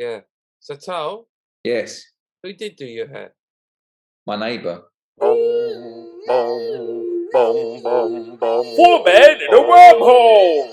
Yeah. So, Tal, Yes, who did do your hair? my neighbour. Four men in a wormhole!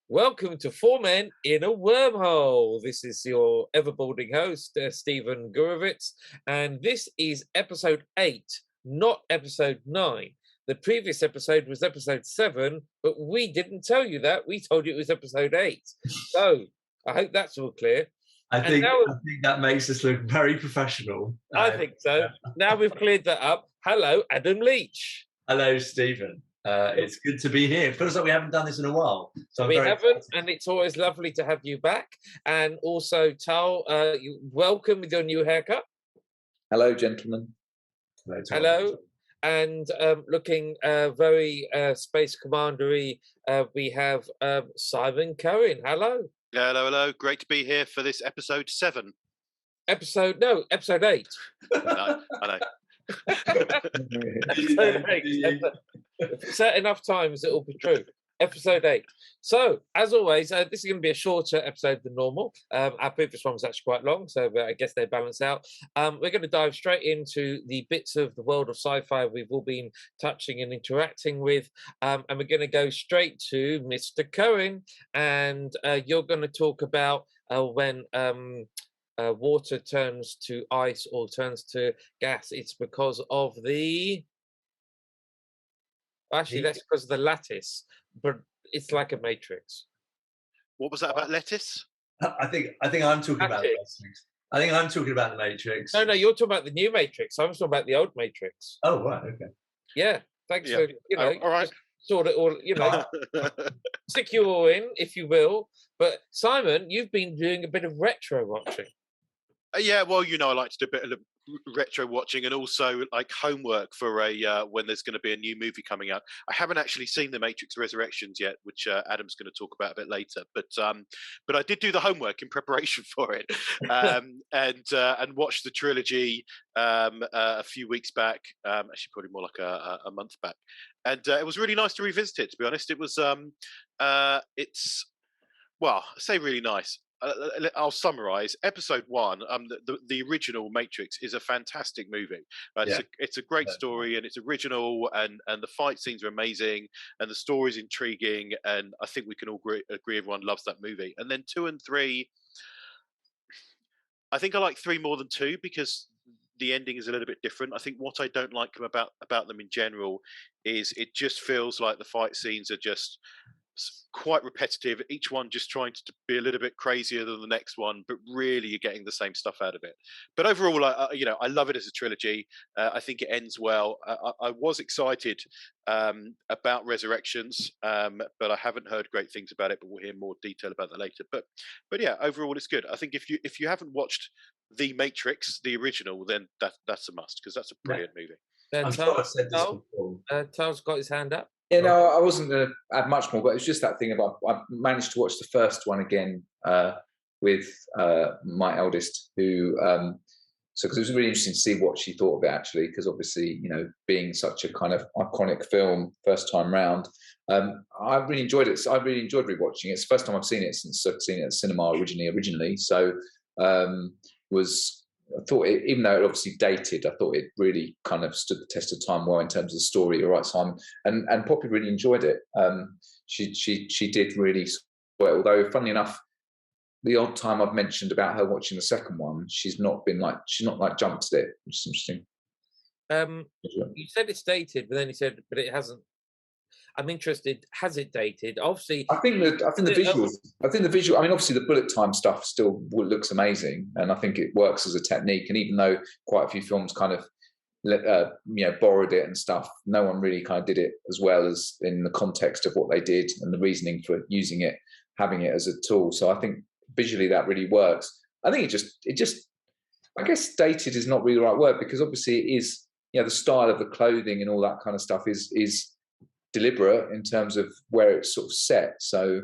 Welcome to Four Men in a Wormhole. This is your ever-balding host, Stephen Gurevitz, and this is episode 8, not episode 9. The previous episode was episode 7, but we didn't tell you that. We told you it was episode 8. So, I hope that's all clear. I think that makes us look very professional. I think so. Now we've cleared that up. Hello, Adam Leach. Hello, Stephen. It's good to be here. It feels like we haven't done this in a while. So we haven't, and it's always lovely to have you back. And also, Tal, welcome with your new haircut. Hello, gentlemen. Hello. And looking very Space Commandery, we have Simon Cohen. Hello. Hello. Great to be here for this episode 7. Episode 8. I know. Episode 8. Set enough times, it will be true. Episode 8. So, as always, this is going to be a shorter episode than normal. Our previous one was actually quite long, so I guess they balance out. We're going to dive straight into the bits of the world of sci-fi we've all been touching and interacting with, and we're going to go straight to Mr. Cohen, and you're going to talk about when water turns to ice or turns to gas. It's because of the... Actually, that's because of the lattice, but it's like a matrix. What was that about lettuce? I think I'm talking about the Matrix. I think I'm talking about the Matrix. No, you're talking about the new Matrix. I'm talking about the old Matrix. Oh, right, okay. Yeah, thanks for, all right. Sort it all, stick you all in, if you will. But Simon, you've been doing a bit of retro watching. Yeah, well, I like to do a bit of retro watching and also like homework for when there's going to be a new movie coming out. I haven't actually seen The Matrix Resurrections yet, which Adam's going to talk about a bit later. But I did do the homework in preparation for it, and watched the trilogy a few weeks back. Actually, probably more like a month back, and it was really nice to revisit it. To be honest, it was it's I say really nice. I'll summarize. Episode 1, the original Matrix, is a fantastic movie. It's a great story, and it's original, and the fight scenes are amazing, and the story's intriguing, and I think we can all agree everyone loves that movie. And then 2 and 3, I think I like 3 more than 2 because the ending is a little bit different. I think what I don't like about them in general is it just feels like the fight scenes are just quite repetitive, each one just trying to be a little bit crazier than the next one, but really you're getting the same stuff out of it. But overall, I love it as a trilogy. I think it ends well. I was excited about Resurrections, but I haven't heard great things about it, but we'll hear more detail about that later. But yeah, overall it's good. I think if you haven't watched The Matrix, the original, then that's a must, because that's a brilliant movie. I'm sure I've said this before. Tal's got his hand up. Yeah, no, I wasn't going to add much more, but it was just that thing about I managed to watch the first one again with my eldest, who so because it was really interesting to see what she thought of it actually, because obviously being such a kind of iconic film first time round, I really enjoyed it. So I really enjoyed rewatching it. It's the first time I've seen it since I've seen it at the cinema originally. So I thought it, even though it obviously dated, I thought it really kind of stood the test of time well in terms of the story. All right, Simon, and Poppy really enjoyed it. She did really well. Although, funnily enough, the odd time I've mentioned about her watching the second one, she's not jumped at it, which is interesting. You said it's dated, but then you said, but it hasn't. I'm interested. Has it dated? Obviously, I think the visual. I mean, obviously, the bullet time stuff still looks amazing, and I think it works as a technique. And even though quite a few films kind of, borrowed it and stuff, no one really kind of did it as well as in the context of what they did and the reasoning for using it, having it as a tool. So I think visually that really works. I think it just, I guess dated is not really the right word, because obviously it is, the style of the clothing and all that kind of stuff is deliberate in terms of where it's sort of set. So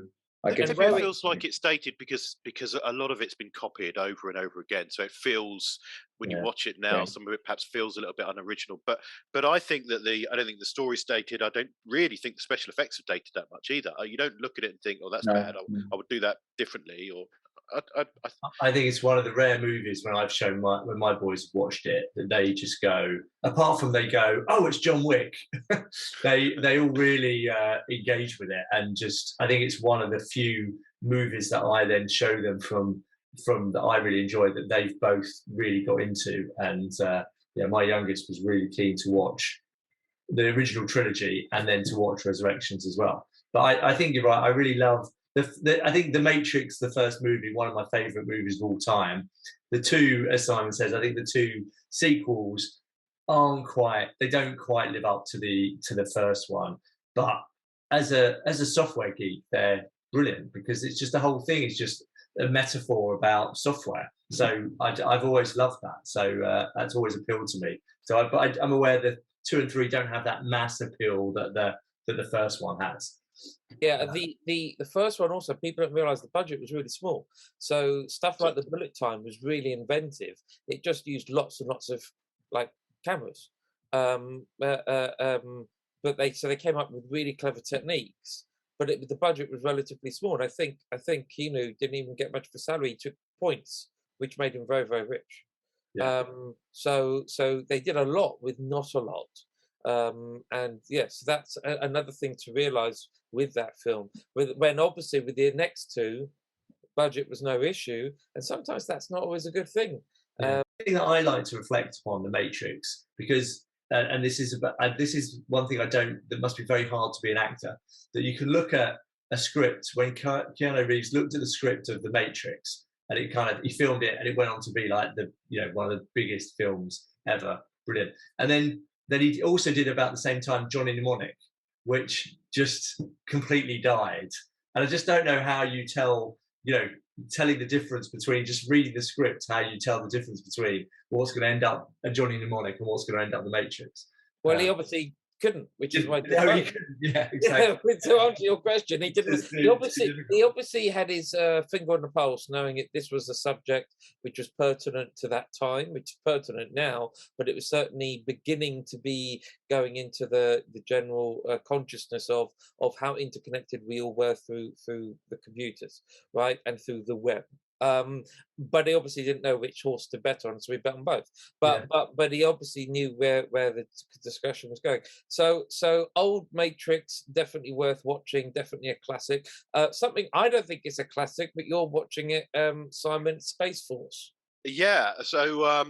It feels like it's dated because a lot of it's been copied over and over again. So it feels, when you watch it now, some of it perhaps feels a little bit unoriginal. But I think that I don't think the story's dated. I don't really think the special effects are dated that much either. You don't look at it and think, "Oh, that's bad. I would do that differently." Or I think it's one of the rare movies when I've shown when my boys have watched it that they just go, apart from they go, "Oh, it's John Wick," they all really engage with it, and just I think it's one of the few movies that I then show them from that I really enjoy, that they've both really got into, and my youngest was really keen to watch the original trilogy and then to watch Resurrections as well. But I think you're right. I really love. I think The Matrix, the first movie, one of my favourite movies of all time. The two, as Simon says, I think the two sequels don't quite live up to the first one. But as a software geek, they're brilliant, because it's just the whole thing is just a metaphor about software. So I've always loved that. So that's always appealed to me. So I'm aware that 2 and 3 don't have that mass appeal that the first one has. Yeah, the first one also, people don't realise the budget was really small. So stuff like the bullet time was really inventive. It just used lots and lots of like cameras, but they came up with really clever techniques. But the budget was relatively small, and I think Keanu didn't even get much of a salary. He took points, which made him very, very rich. Yeah. So they did a lot with not a lot. And yes, that's another thing to realize with that film, when obviously with the next two, budget was no issue, and sometimes that's not always a good thing. The thing that I like to reflect upon The Matrix, because and this is one thing that must be very hard to be an actor, that you can look at a script. When Keanu Reeves looked at the script of The Matrix, and he filmed it, and it went on to be like one of the biggest films ever, brilliant. And then he also did about the same time Johnny Mnemonic, which just completely died. And I just don't know how you telling the difference between just reading the script, how you tell the difference between what's going to end up a Johnny Mnemonic and what's going to end up The Matrix. Well, he obviously couldn't, which is why. No, he couldn't. Yeah, exactly. To answer your question, he didn't. He obviously had his finger on the pulse, knowing this was a subject which was pertinent to that time, which is pertinent now, but it was certainly beginning to be going into the general consciousness of how interconnected we all were through the computers, right, and through the web. But he obviously didn't know which horse to bet on, so he bet on both. But he obviously knew where the discussion was going. So old Matrix, definitely worth watching, definitely a classic. Something I don't think is a classic, but you're watching it, Simon, Space Force. Yeah. So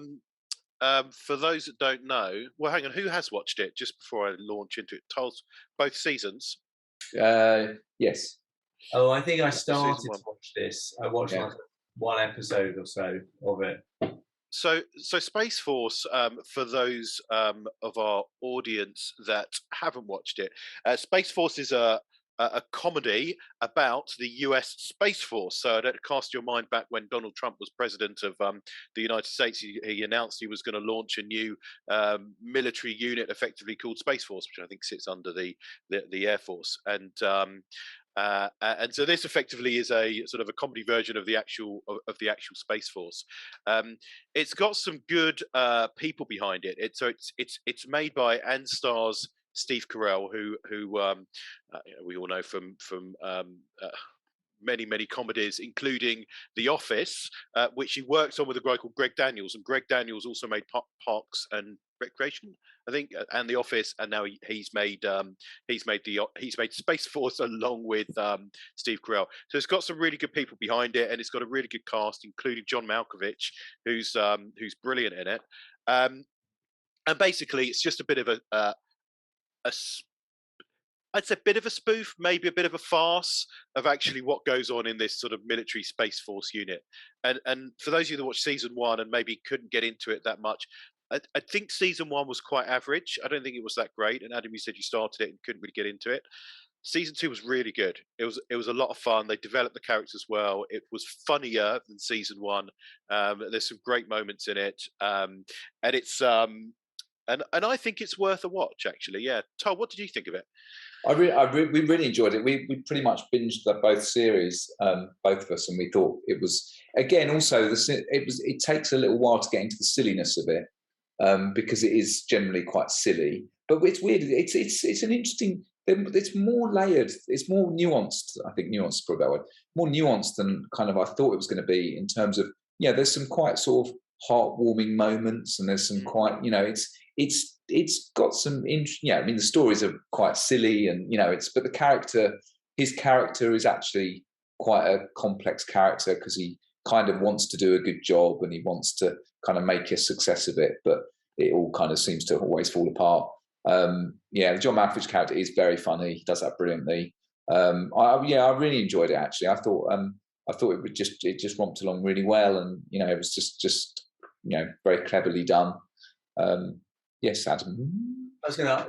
for those that don't know, well, hang on, who has watched it? Just before I launch into it, both seasons. Yes. Oh, I think I started to watch this. I watched like one episode or so of it. So Space Force, for those of our audience that haven't watched it, Space Force is a comedy about the US Space Force. So to cast your mind back when Donald Trump was president of the United States, he announced he was going to launch a new military unit, effectively called Space Force, which I think sits under the Air Force. And so this effectively is a sort of a comedy version of the actual Space Force. It's got some good people behind it. It's made by and stars Steve Carell, who we all know from many comedies, including The Office, which he worked on with a guy called Greg Daniels, and Greg Daniels also made Parks and Recreation, I think, and The Office, and now he's made Space Force along with Steve Carell. So it's got some really good people behind it, and it's got a really good cast, including John Malkovich, who's brilliant in it. And basically, it's just a bit of I'd say a bit of a spoof, maybe a bit of a farce of actually what goes on in this sort of military Space Force unit. And for those of you that watched season 1 and maybe couldn't get into it that much, I think season 1 was quite average. I don't think it was that great. And Adam, you said you started it and couldn't really get into it. Season 2 was really good. It was a lot of fun. They developed the characters well. It was funnier than season 1. There's some great moments in it, and it's and I think it's worth a watch, actually. Yeah, Todd, what did you think of it? We really enjoyed it. We pretty much binged both series, both of us, and we thought it was, again, also it takes a little while to get into the silliness of it, because it is generally quite silly. But it's weird. It's an interesting. It's more layered. It's more nuanced. I think nuanced is probably that word. More nuanced than kind of I thought it was going to be in terms of, there's some quite sort of heartwarming moments, and there's some quite, it's got some I mean, the stories are quite silly, and but his character is actually quite a complex character, because he kind of wants to do a good job, and he wants to kind of make a success of it, but it all kind of seems to always fall apart. The John Malkovich character is very funny. He does that brilliantly. I really enjoyed it, actually. I thought it just romped along really well, and it was just very cleverly done. Yes, Adam. I was going to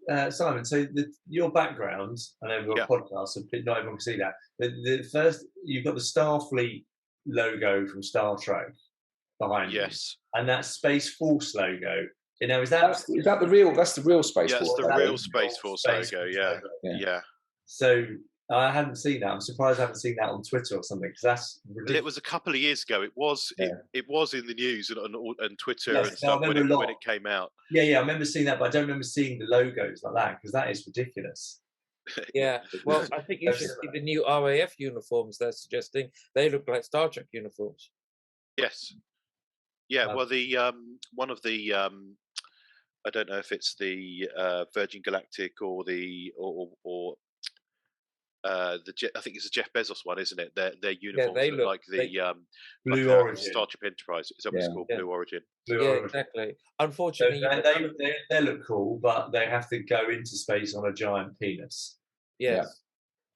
ask, Simon, so your background, I know we've got a podcast, so not everyone can see that. The first, you've got the Starfleet logo from Star Trek behind you. Yes. And that Space Force logo. Is that the real? That's the real Space Force. That's the real Space Force logo. Yeah. So I hadn't seen that. I'm surprised I haven't seen that on Twitter or something, because that's ridiculous. It was a couple of years ago. It was in the news and Twitter and stuff when it came out. Yeah, I remember seeing that, but I don't remember seeing the logos like that, because that is ridiculous. Yeah, well, I think you should see the new RAF uniforms they're suggesting. They look like Star Trek uniforms. Yes. Yeah, well, the one of the I don't know if it's the Virgin Galactic or the I think it's the Jeff Bezos one, isn't it? Their uniforms look like the Blue Origin. Star Trek Enterprise. Is that what it's called? Blue Origin. Exactly. Unfortunately, so they look cool, but they have to go into space on a giant penis. Yes. Yeah.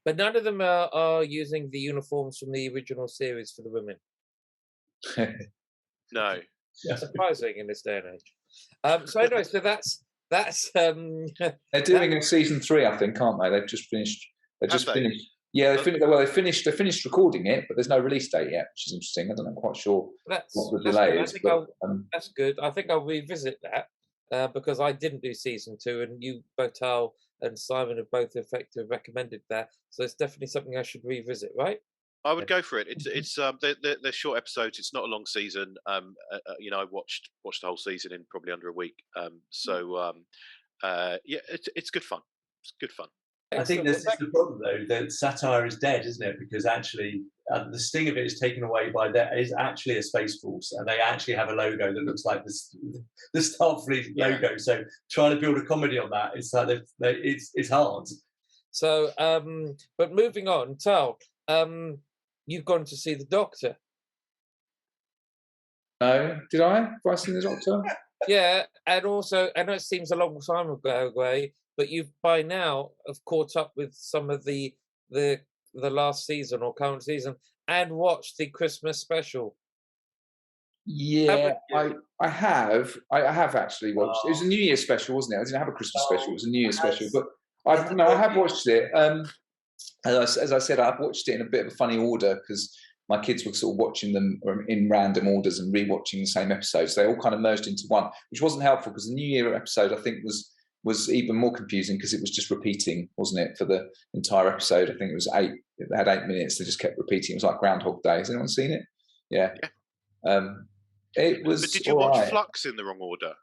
But none of them are using the uniforms from the original series for the women. No. Surprising in this day and age. So anyway, so that's they're doing a season 3, I think, aren't they? They've just finished. Finished. Yeah, they finished recording it, but there's no release date yet, which is interesting. I'm not quite sure what the delay is. That's good. I think I'll revisit that because I didn't do season 2, and you, Botal and Simon, have both effectively recommended that. So it's definitely something I should revisit, right? I would go for it. It's they're short episodes. It's not a long season. I watched the whole season in probably under a week. It's good fun. It's good fun. I think this is the problem, though, that satire is dead, isn't it? Because actually, the sting of it is taken away by that is actually a Space Force, and they actually have a logo that looks like the Starfleet logo. So trying to build a comedy on that, it's like it's hard. So, but moving on, Tal, you've gone to see the Doctor. No, did I? Have I seen the Doctor? Yeah, and also, I know it seems a long time ago, but you've by now have caught up with some of the last season or current season and watched the Christmas special. Yeah, I have actually watched. It was a New Year special, wasn't it? I didn't have a Christmas special. It was a New Year special, but I have watched it. As I said, I've watched it in a bit of a funny order because my kids were sort of watching them in random orders and rewatching the same episodes. They all kind of merged into one, which wasn't helpful because the New Year episode, I think, was even more confusing because it was just repeating, wasn't it, for the entire episode? I think it was 8. It had 8 minutes. They just kept repeating. It was like Groundhog Day. Has anyone seen it? Yeah. It was. But did you watch Flux in the wrong order?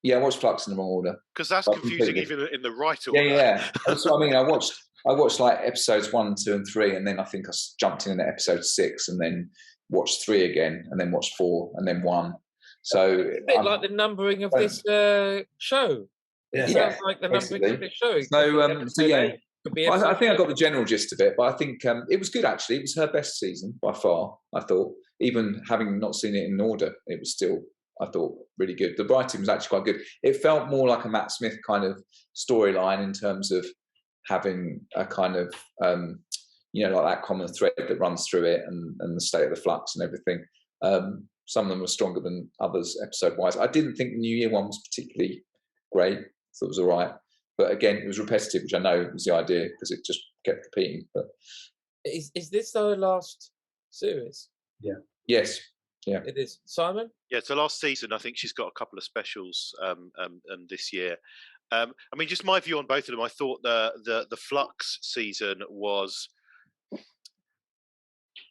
Yeah, I watched Flux in the wrong order. Because that's confusing even in the right order. Yeah. That's what I mean. I watched like episodes 1, 2, and 3, and then I think I jumped in at episode 6, and then watched 3 again, and then watched 4, and then 1. So it's a bit like the numbering of this show. It sounds like the numbering of this show. I think I got the general gist of it, but I think it was good actually. It was her best season by far, I thought. Even having not seen it in order, it was still, I thought, really good. The writing was actually quite good. It felt more like a Matt Smith kind of storyline in terms of having a kind of, like that common thread that runs through it and the state of the flux and everything. Some of them were stronger than others episode-wise. I didn't think the New Year one was particularly great. I thought it was all right. But again, it was repetitive, which I know was the idea because it just kept repeating. But is this our last series? Yeah. Yes. Yeah. It is. Simon? Yeah, it's the last season. I think she's got a couple of specials this year. I mean, just my view on both of them. I thought the Flux season was.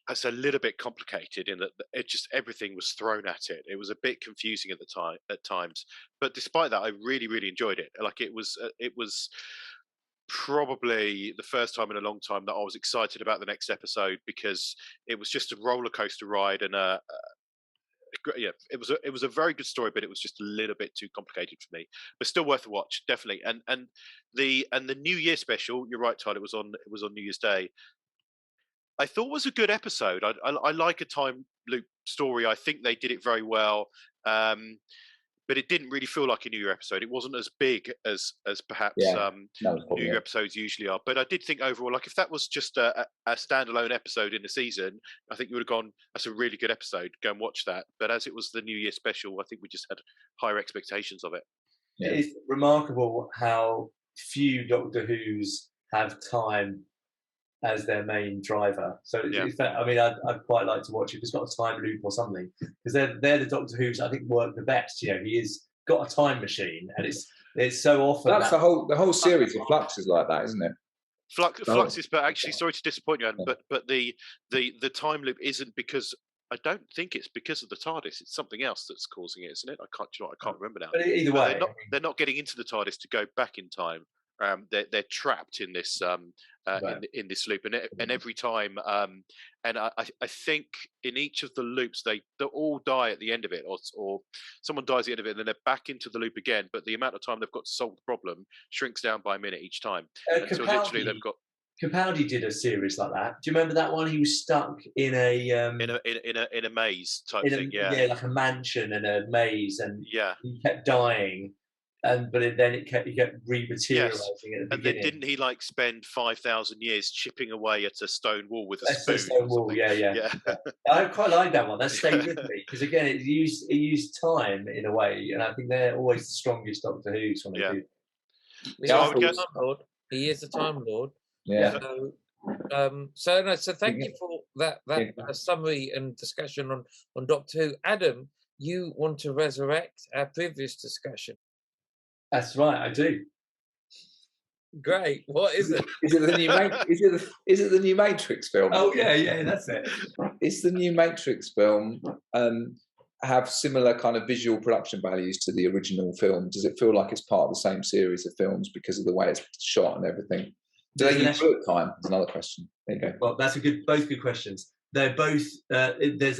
It's a little bit complicated in that it just everything was thrown at it. It was a bit confusing at the time at times, but despite that, I really really enjoyed it. Like it was probably the first time in a long time that I was excited about the next episode because it was just a roller coaster ride and yeah, it was a very good story, but it was just a little bit too complicated for me. But still worth a watch, definitely. And the New Year special, you're right, Todd. It was on New Year's Day. I thought was a good episode. I like a time loop story. I think they did it very well, but it didn't really feel like a New Year episode. It wasn't as big as perhaps New Year episodes usually are. But I did think overall, like if that was just a standalone episode in the season, I think you would have gone, that's a really good episode. Go and watch that. But as it was the New Year special, I think we just had higher expectations of it. Yeah. It's remarkable how few Doctor Who's have time as their main driver. So I mean, I'd quite like to watch it if it's got a time loop or something, because they're the Doctor Who's I think work the best. You know, he has got a time machine, and it's so often that's the whole series of Flux is like that, isn't it? Flux is, but actually, sorry to disappoint you, Adam, but the time loop isn't because I don't think it's because of the TARDIS. It's something else that's causing it, isn't it? I can't remember now. But either way, they're not getting into the TARDIS to go back in time. They're trapped in this in this loop, and every time, and I think in each of the loops they all die at the end of it, or someone dies at the end of it, and then they're back into the loop again. But the amount of time they've got to solve the problem shrinks down by a minute each time. So literally they've got. Capaldi did a series like that. Do you remember that one? He was stuck in a in a maze type thing. Yeah, like a mansion and a maze, and he kept dying. But then he kept rematerializing at the beginning. And then didn't he like spend 5,000 years chipping away at a stone wall with a spoon? A stone wall, yeah. I quite like that one. That stayed with me because again, it used time in a way, and I think they're always the strongest Doctor Who's when they do. So he is a Time Lord. Yeah. So thank you for that summary and discussion on Doctor Who. Adam, you want to resurrect our previous discussion? That's right, I do. Great. What is it? Is it the new is it the new Matrix film? Oh yeah, that's it. Is the new Matrix film have similar kind of visual production values to the original film? Does it feel like it's part of the same series of films because of the way it's shot and everything? Do they use bullet time? That's another question. There you go. Well, both good questions. They're both there's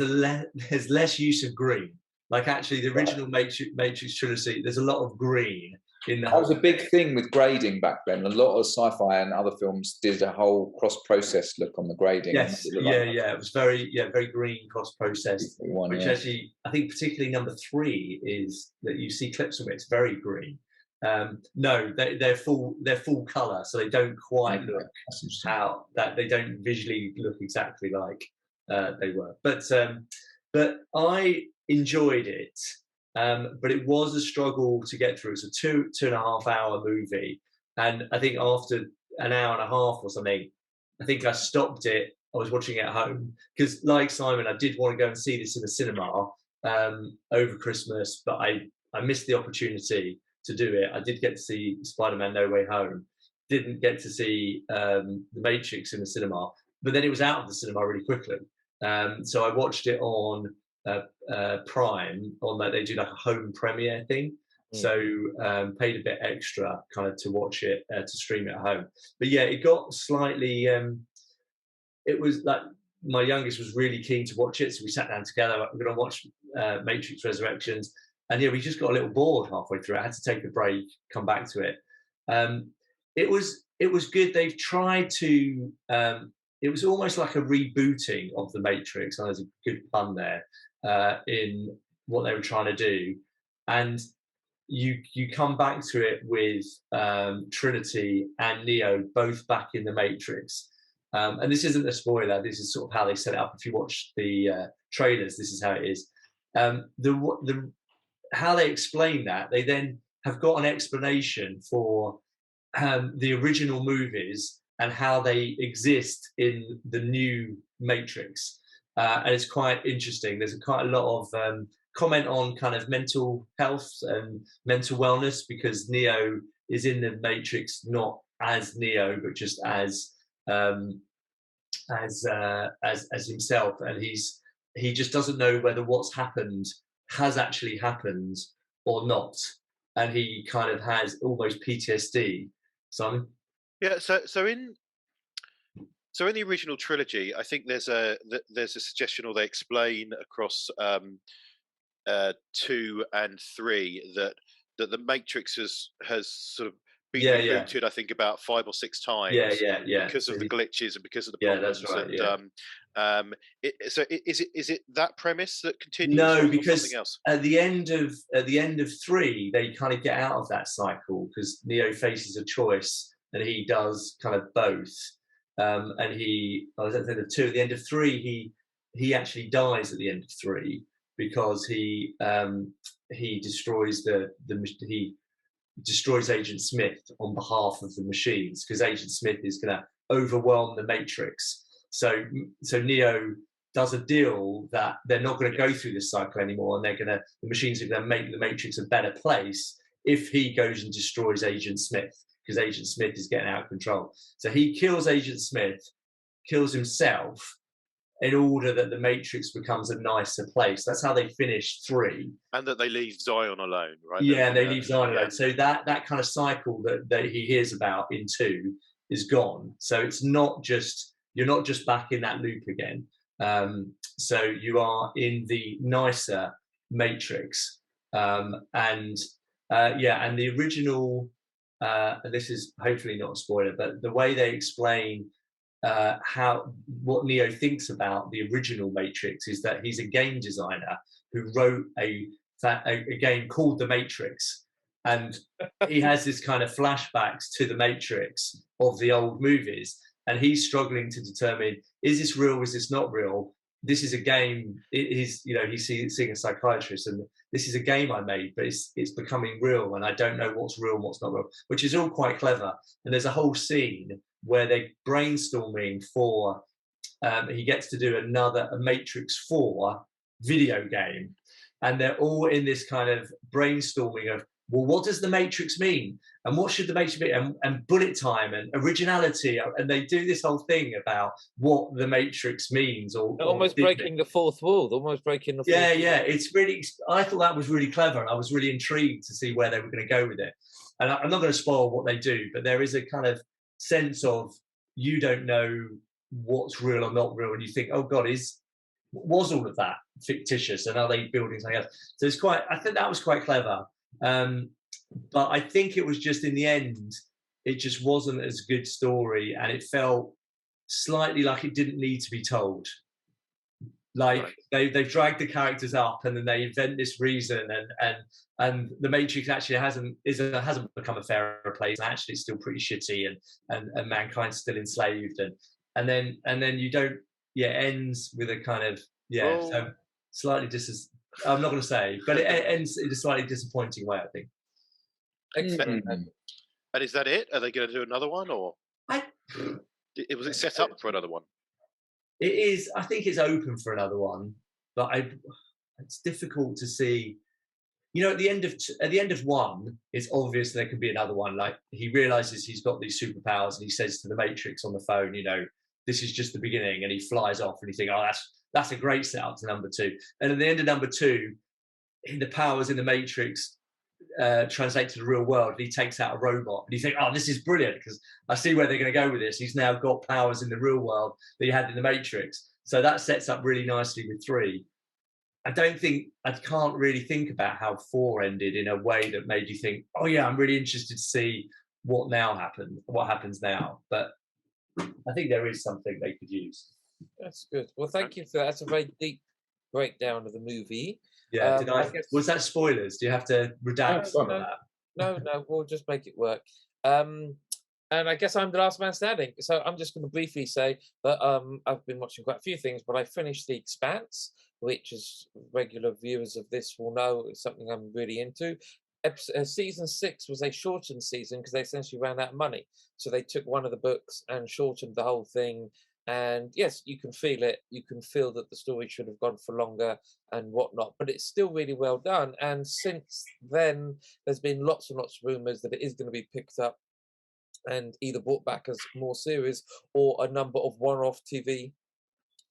less use of green. Like actually, the original Matrix trilogy, there's a lot of green in that. That was a big thing with grading back then. A lot of sci-fi and other films did a whole cross-process look on the grading. Yes, it was very green cross-processed. Which actually, I think particularly number 3 is that you see clips of it. It's very green. No, they're full color, so they don't quite look how that they don't visually look exactly like they were. But I enjoyed it, but it was a struggle to get through. It's a 2.5 hour movie, and I think after an hour and a half or something, I think I stopped it. I was watching it at home because, like Simon, I did want to go and see this in the cinema over Christmas, but I missed the opportunity to do it. I did get to see Spider-Man No Way Home, didn't get to see The Matrix in the cinema, but then it was out of the cinema really quickly. So I watched it on Prime, on that they do like a home premiere thing. So paid a bit extra kind of to watch it, to stream it at home. But yeah, it got slightly, it was like my youngest was really keen to watch it. So we sat down together, we're going to watch Matrix Resurrections. And yeah, we just got a little bored halfway through. I had to take a break, come back to it. It was good. They've tried to, it was almost like a rebooting of The Matrix. And there's a good pun there in what they were trying to do. And you come back to it with Trinity and Neo both back in The Matrix. And this isn't a spoiler. This is sort of how they set it up. If you watch the trailers, this is how it is. How they explain that, they then have got an explanation for the original movies and how they exist in the new Matrix. And it's quite interesting. There's quite a lot of comment on kind of mental health and mental wellness, because Neo is in the Matrix not as Neo, but just as himself, and he just doesn't know whether what's happened has actually happened or not, and he kind of has almost PTSD. Simon? Yeah. So in the original trilogy, I think there's a suggestion, or they explain across 2 and 3 that the Matrix has sort of been rebooted. I think about 5 or 6 times. Because of the glitches and because of the problems. That's right. So is it that premise that continues? No, or because something else? at the end of 3, they kind of get out of that cycle because Neo faces a choice, and he does kind of both. And he, I was at the end of 2. At the end of 3, he actually dies at the end of 3 because he destroys he destroys Agent Smith on behalf of the machines, because Agent Smith is going to overwhelm the Matrix. So Neo does a deal that they're not going to go through this cycle anymore, and the machines are going to make the Matrix a better place if he goes and destroys Agent Smith, because Agent Smith is getting out of control. So he kills Agent Smith, kills himself, in order that the Matrix becomes a nicer place. That's how they finish 3. And that they leave Zion alone, right? Yeah, they leave Zion alone. So that kind of cycle that he hears about in 2 is gone. So it's not just, you're not just back in that loop again. So you are in the nicer Matrix. And the original, and this is hopefully not a spoiler, but the way they explain what Neo thinks about the original Matrix is that he's a game designer who wrote a game called The Matrix, and he has this kind of flashbacks to the Matrix of the old movies, and he's struggling to determine, is this real, is this not real? This is a game. He's seeing a psychiatrist, and this is a game I made, but it's becoming real, and I don't know what's real and what's not real, which is all quite clever. And there's a whole scene where they're brainstorming for, he gets to do a Matrix 4 video game, and they're all in this kind of brainstorming of, well, what does the Matrix mean? And what should the Matrix be? And bullet time and originality. And they do this whole thing about what the Matrix means. Or almost breaking the fourth wall. Almost breaking the fourth wall. Yeah. It's really, I thought that was really clever. And I was really intrigued to see where they were going to go with it. And I'm not going to spoil what they do, but there is a kind of sense of, you don't know what's real or not real. And you think, oh God, was all of that fictitious? And are they building something else? So I think that was quite clever. But I think it was just, in the end, it just wasn't as good story, and it felt slightly like it didn't need to be told. Like they've dragged the characters up, and then they invent this reason, and the Matrix actually hasn't become a fairer place. Actually, it's still pretty shitty, and mankind's still enslaved, and then you don't. Yeah, it ends with a kind of so slightly I'm not going to say, but it ends in a slightly disappointing way, I think. Excellent. And is that it? Are they going to do another one, or was it set up for another one? It is. I think it's open for another one, but it's difficult to see. At the end of 1, it's obvious there could be another one. Like, he realizes he's got these superpowers, and he says to the Matrix on the phone, this is just the beginning, and he flies off, and you think, oh, that's a great setup to number 2. And at the end of number 2, the powers in the Matrix translate to the real world, and he takes out a robot, and you think, oh, this is brilliant, because I see where they're going to go with this. He's now got powers in the real world that he had in the Matrix. So that sets up really nicely with 3. I can't really think about how 4 ended in a way that made you think, oh yeah, I'm really interested to see what happens now. But I think there is something they could use. That's good. Well, thank you for that. That's a very deep breakdown of the movie. Yeah, was that spoilers? Do you have to redact some of that? No, we'll just make it work. And I guess I'm the last man standing. So I'm just going to briefly say that I've been watching quite a few things, but I finished The Expanse, which, as regular viewers of this will know, is something I'm really into. Season 6 was a shortened season because they essentially ran out of money. So they took one of the books and shortened the whole thing And yes, you can feel it. You can feel that the story should have gone for longer and whatnot, but it's still really well done. And since then, there's been lots and lots of rumors that it is going to be picked up and either brought back as more series or a number of one-off TV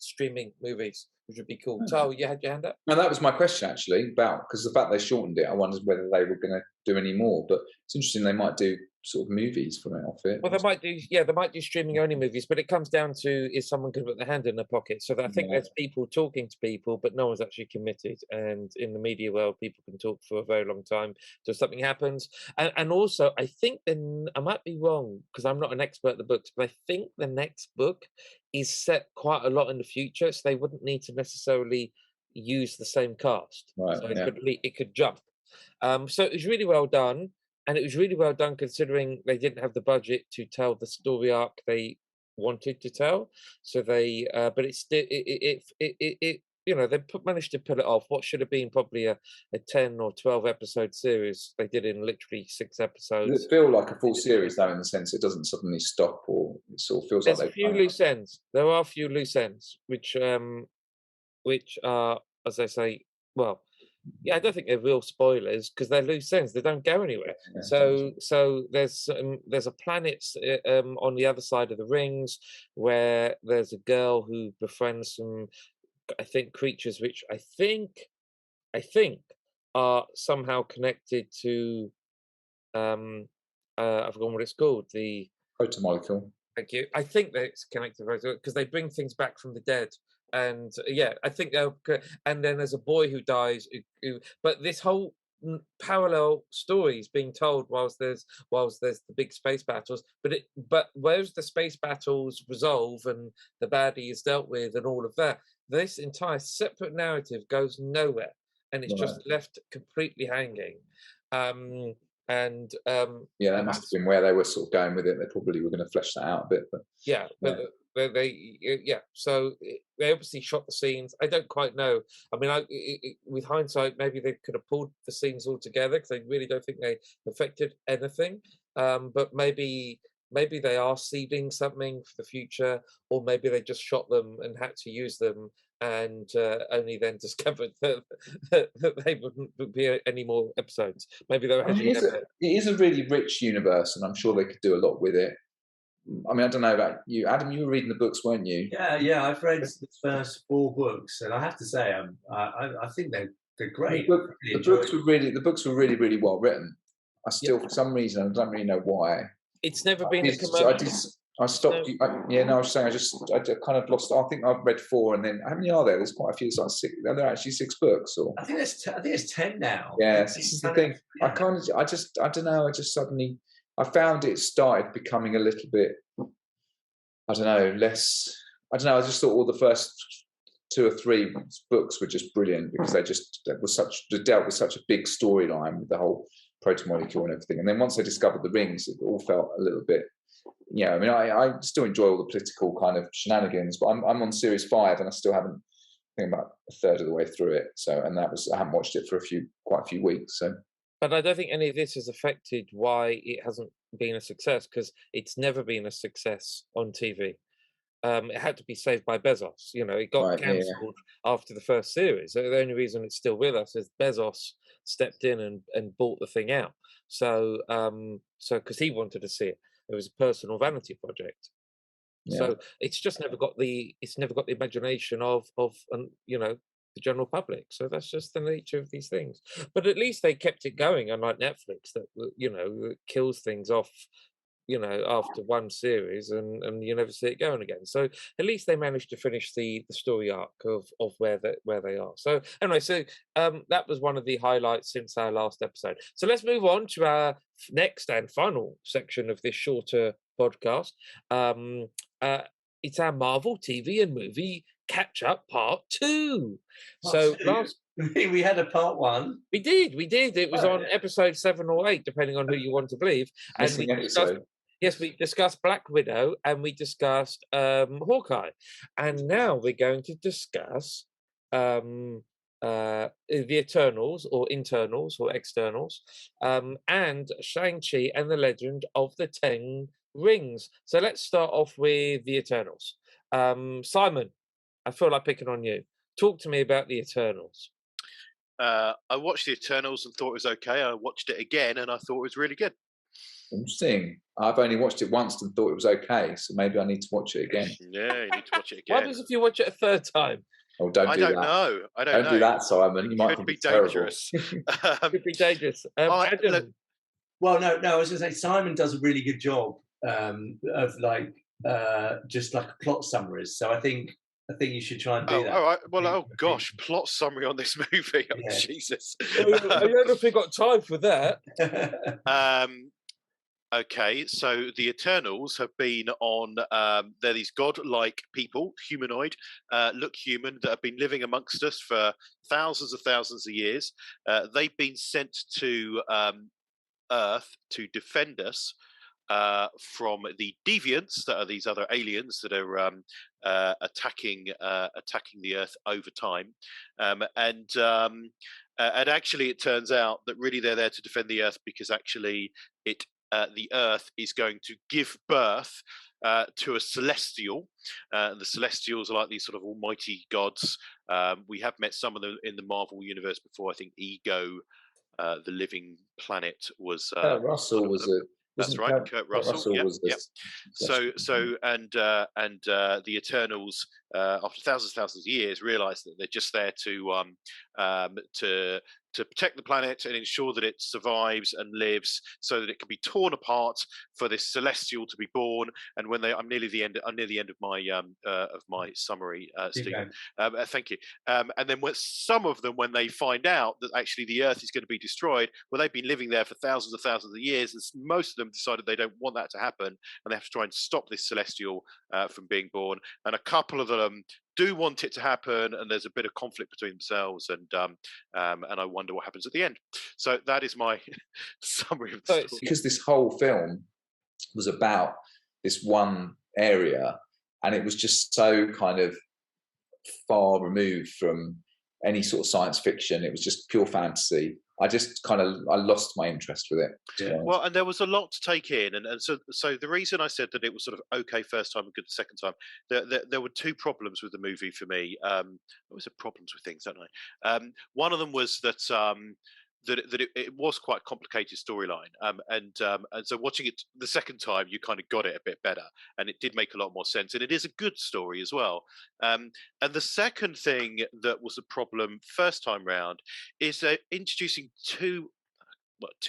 streaming movies, which would be cool. So you had your hand up? No, that was my question actually, about because the fact they shortened it, I wondered whether they were going to do any more. But it's interesting they might do sort of movies from it off it. Well, they might do streaming only movies, but it comes down to is someone going to put their hand in their pocket. So that I think there's people talking to people, but no one's actually committed. And in the media world, people can talk for a very long time till something happens. And also, I think then I might be wrong because I'm not an expert in the books, but I think the next book is set quite a lot in the future, so they wouldn't need to necessarily use the same cast. Right, So it could jump. So it was really well done. And it was really well done considering they didn't have the budget to tell the story arc they wanted to tell. So they, but it's still, you know, they managed to pull it off. What should have been probably a 10 or 12 episode series, they did in literally 6 episodes. Does it feel like a full series though, in the sense it doesn't suddenly stop, or it sort of feels There's like a few loose ends. There are a few loose ends, which are, as I say, well, yeah, I don't think they're real spoilers because they're loose ends. They don't go anywhere. So there's a planet on the other side of the rings where there's a girl who befriends some, I think, creatures which I think are somehow connected to I've forgotten what it's called. The protomolecule. Thank you. I think that it's connected because they bring things back from the dead. And I think they'll. And then there's a boy who dies. But this whole parallel story is being told whilst there's the big space battles. But whereas the space battles resolve and the baddie is dealt with and all of that, this entire separate narrative goes nowhere, and it's just left completely hanging. That must have been where they were sort of going with it. They probably were going to flesh that out a bit, but so they obviously shot the scenes. I don't quite know. I mean, with hindsight, maybe they could have pulled the scenes all together because I really don't think they affected anything. But maybe they are seeding something for the future, or maybe they just shot them and had to use them and only then discovered that they wouldn't be any more episodes. Maybe they were it is a really rich universe, and I'm sure they could do a lot with it. I mean, I don't know about you, Adam. You were reading the books, weren't you? Yeah. I've read the first 4 books, and I have to say, I think they're great. The books were really, really well written. I still, for some reason, I don't really know why. It's never been a commercial. I stopped. I was saying I kind of lost. I think I've read 4, and then how many are there? There's quite a few. It's like 6. Are there actually 6 books? Or I think it's 10 now. Yes, this is the thing. Yeah. I don't know. I just suddenly I found it started becoming a little bit. I don't know. Less. I don't know. I just thought all the first 2 or 3 books were just brilliant because they dealt with such a big storyline with the whole protomolecule and everything. And then once I discovered the rings, it all felt a little bit. Yeah, I mean, I still enjoy all the political kind of shenanigans, but I'm on series 5 and I still haven't. I think about a third of the way through it. So, and I haven't watched it for quite a few weeks. So, but I don't think any of this has affected why it hasn't been a success because it's never been a success on TV. It had to be saved by Bezos. You know, it got cancelled after the first series. So the only reason it's still with us is Bezos stepped in and bought the thing out. So because he wanted to see it. It was a personal vanity project. Yeah. So it's just never got the imagination of you know, the general public. So that's just the nature of these things. But at least they kept it going, unlike Netflix that, you know, kills things off, you know, after one series and you never see it going again. So at least they managed to finish the story arc of where they are. So anyway, that was one of the highlights since our last episode. So let's move on to our next and final section of this shorter podcast. It's our Marvel TV and movie catch up part 2. We had a part 1. We did. It was on episode 7 or 8, depending on who you want to believe. And we discussed Black Widow and we discussed Hawkeye. And now we're going to discuss the Eternals or Internals or Externals and Shang-Chi and the Legend of the Ten Rings. So let's start off with the Eternals. Simon, I feel like picking on you. Talk to me about the Eternals. I watched the Eternals and thought it was okay. I watched it again and I thought it was really good. Interesting. I've only watched it once and thought it was okay, so maybe I need to watch it again. Yeah, you need to watch it again. What happens if you watch it a third time? Oh, don't I do don't that. know. I don't know. Do that, Simon. You might could think be it's terrible. dangerous. Could be dangerous. Look, well, no, I was going to say Simon does a really good job of like just like plot summaries. So I think you should try and do that. All right. Well, gosh, plot summary on this movie. Oh, Yeah. Jesus. I don't know if we got time for that. Okay, so the Eternals have been on. They're these god-like people, humanoid, look human, that have been living amongst us for thousands of years. They've been sent to Earth to defend us from the deviants, that are these other aliens that are attacking the Earth over time, and actually it turns out that really they're there to defend the Earth because actually the Earth is going to give birth to a celestial. The Celestials are like these sort of almighty gods. We have met some of them in the Marvel universe before. I think Ego, the Living Planet, was. Russell was a. That's right, Kurt Russell. Was yep. So the Eternals, after thousands of years, realised that they're just there to protect the planet and ensure that it survives and lives, so that it can be torn apart for this celestial to be born. And when I'm near the end of my summary, Stephen. Thank you. And then some of them, when they find out that actually the Earth is going to be destroyed, well, they've been living there for thousands of years, and most of them decided they don't want that to happen, and they have to try and stop this celestial from being born. And a couple of them do want it to happen, and there's a bit of conflict between themselves, and I wonder what happens at the end. So that is my summary of the story. Because this whole film was about this one area, and it was just so kind of far removed from any sort of science fiction. It was just pure fantasy. I lost my interest with it. Yeah. Well, and there was a lot to take in, and so the reason I said that it was sort of okay first time and good the second time, there were two problems with the movie for me. I always have problems with things, don't I? One of them was that it was quite a complicated storyline, and so watching it the second time, you kind of got it a bit better, and it did make a lot more sense, and it is a good story as well. And the second thing that was a problem first time round is introducing too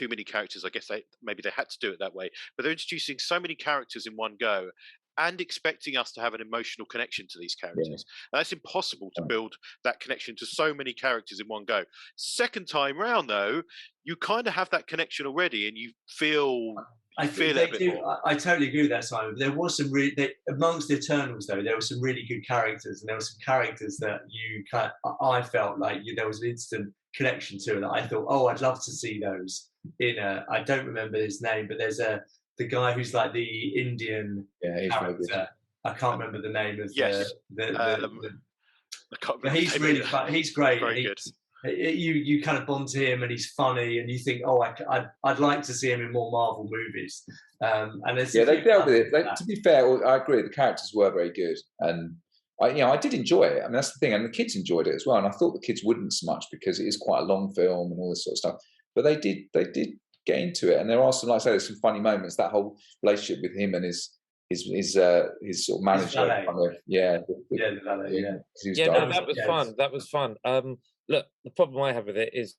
many characters. I guess maybe they had to do it that way, but they're introducing so many characters in one go, and expecting us to have an emotional connection to these characters. Yeah. That's impossible to build that connection to so many characters in one go. Second time round, though, you kind of have that connection already, and you feel. I totally agree with that, Simon. There was some amongst the Eternals, though. There were some really good characters, and there were some characters that I felt like there was an instant connection to, and I thought, oh, I'd love to see those in I don't remember his name, but there's the guy who's like the Indian character. I can't remember the name of I can't remember. He's really fun. He's great. Very good. You kind of bond to him, and he's funny, and you think, oh, I'd like to see him in more Marvel movies. And they dealt with it. To be fair, I agree. The characters were very good, and I did enjoy it. I mean, that's the thing, and the kids enjoyed it as well. And I thought the kids wouldn't so much because it is quite a long film and all this sort of stuff. But they did get into it, and there are some, like I say, there's some funny moments. That whole relationship with him and his sort of manager, the valet, that was fun. That was fun. Look, the problem I have with it is,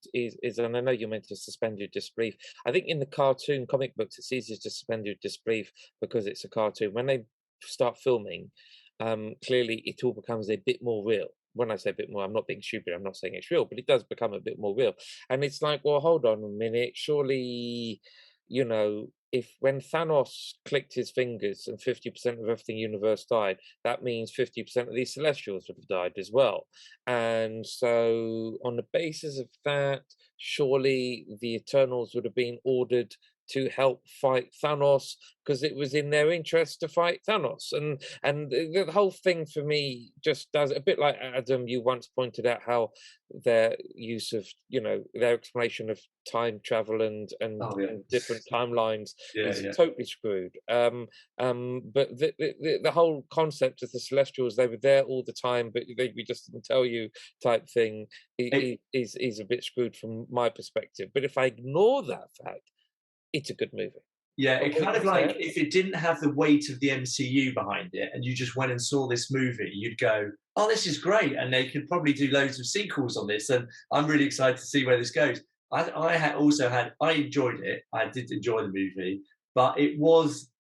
and I know you're meant to suspend your disbelief. I think in the cartoon comic books, it's easier to suspend your disbelief because it's a cartoon. When they start filming, clearly it all becomes a bit more real. When I say a bit more, I'm not being stupid. I'm not saying it's real, but it does become a bit more real. And it's like, well, hold on a minute. Surely, if when Thanos clicked his fingers and 50% of everything universe died, that means 50% of these Celestials would have died as well. And so on the basis of that, surely the Eternals would have been ordered to help fight Thanos because it was in their interest to fight Thanos. And the whole thing for me just does a bit like Adam. You once pointed out how their use of, their explanation of time travel and different timelines is totally screwed. But the whole concept of the Celestials, they were there all the time, but we just didn't tell you type thing is a bit screwed from my perspective. But if I ignore that fact, it's a good movie. Yeah, it kind of like if it didn't have the weight of the MCU behind it and you just went and saw this movie, you'd go, oh, this is great. And they could probably do loads of sequels on this. And I'm really excited to see where this goes. I enjoyed it. I did enjoy the movie, but it was